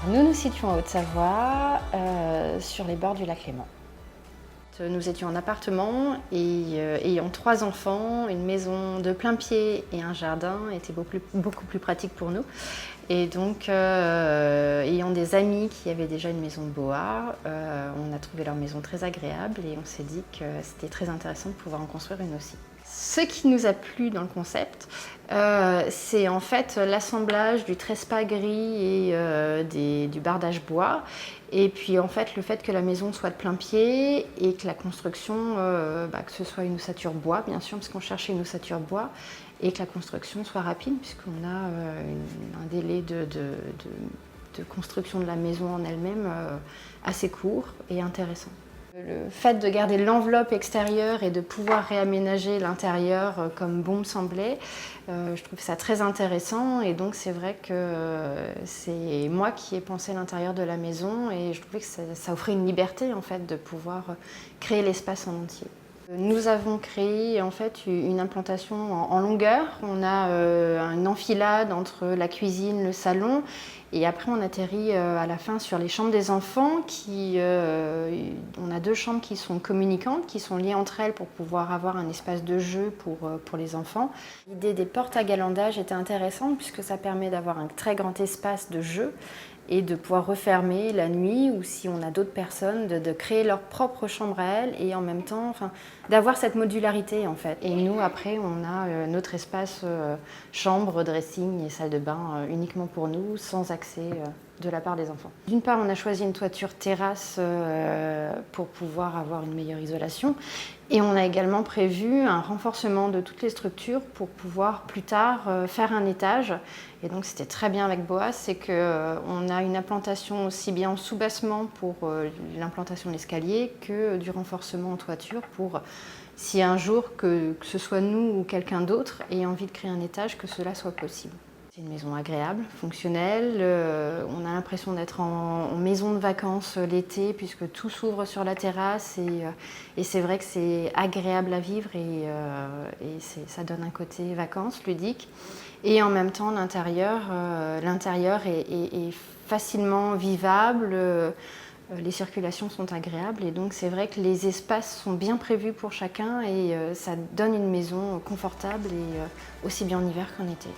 Nous nous situons en Haute-Savoie, sur les bords du lac Léman. Nous étions en appartement et ayant 3 enfants, une maison de plein pied et un jardin était beaucoup plus pratique pour nous. Et donc, ayant des amis qui avaient déjà une maison de bois, on a trouvé leur maison très agréable et on s'est dit que c'était très intéressant de pouvoir en construire une aussi. Ce qui nous a plu dans le concept, c'est en fait l'assemblage du trespas gris et du bardage bois. Et puis en fait le fait que la maison soit de plein pied et que la construction, que ce soit une ossature bois bien sûr, parce qu'on cherchait une ossature bois, et que la construction soit rapide puisqu'on a un délai de construction de la maison en elle-même assez court et intéressant. Le fait de garder l'enveloppe extérieure et de pouvoir réaménager l'intérieur comme bon me semblait, je trouve ça très intéressant et donc c'est vrai que c'est moi qui ai pensé l'intérieur de la maison et je trouvais que ça offrait une liberté en fait de pouvoir créer l'espace en entier. Nous avons créé en fait une implantation en longueur. On a une enfilade entre la cuisine, le salon et après on atterrit à la fin sur les chambres des enfants. On a 2 chambres qui sont communicantes, qui sont liées entre elles pour pouvoir avoir un espace de jeu pour les enfants. L'idée des portes à galandage était intéressante puisque ça permet d'avoir un très grand espace de jeu et de pouvoir refermer la nuit ou si on a d'autres personnes, de créer leur propre chambre à elles et en même temps d'avoir cette modularité en fait. Et nous après on a notre espace chambre, dressing et salle de bain uniquement pour nous, sans accès de la part des enfants. D'une part on a choisi une toiture terrasse pour pouvoir avoir une meilleure isolation et on a également prévu un renforcement de toutes les structures pour pouvoir plus tard faire un étage. Et donc c'était très bien avec Boas, c'est qu'on a une implantation aussi bien en soubassement pour l'implantation de l'escalier que du renforcement en toiture pour si un jour que ce soit nous ou quelqu'un d'autre ait envie de créer un étage, que cela soit possible. C'est une maison agréable, fonctionnelle, on a l'impression d'être en maison de vacances l'été puisque tout s'ouvre sur la terrasse et c'est vrai que c'est agréable à vivre et ça donne un côté vacances, ludique. Et en même temps l'intérieur est facilement vivable, les circulations sont agréables et donc c'est vrai que les espaces sont bien prévus pour chacun et ça donne une maison confortable et aussi bien en hiver qu'en été.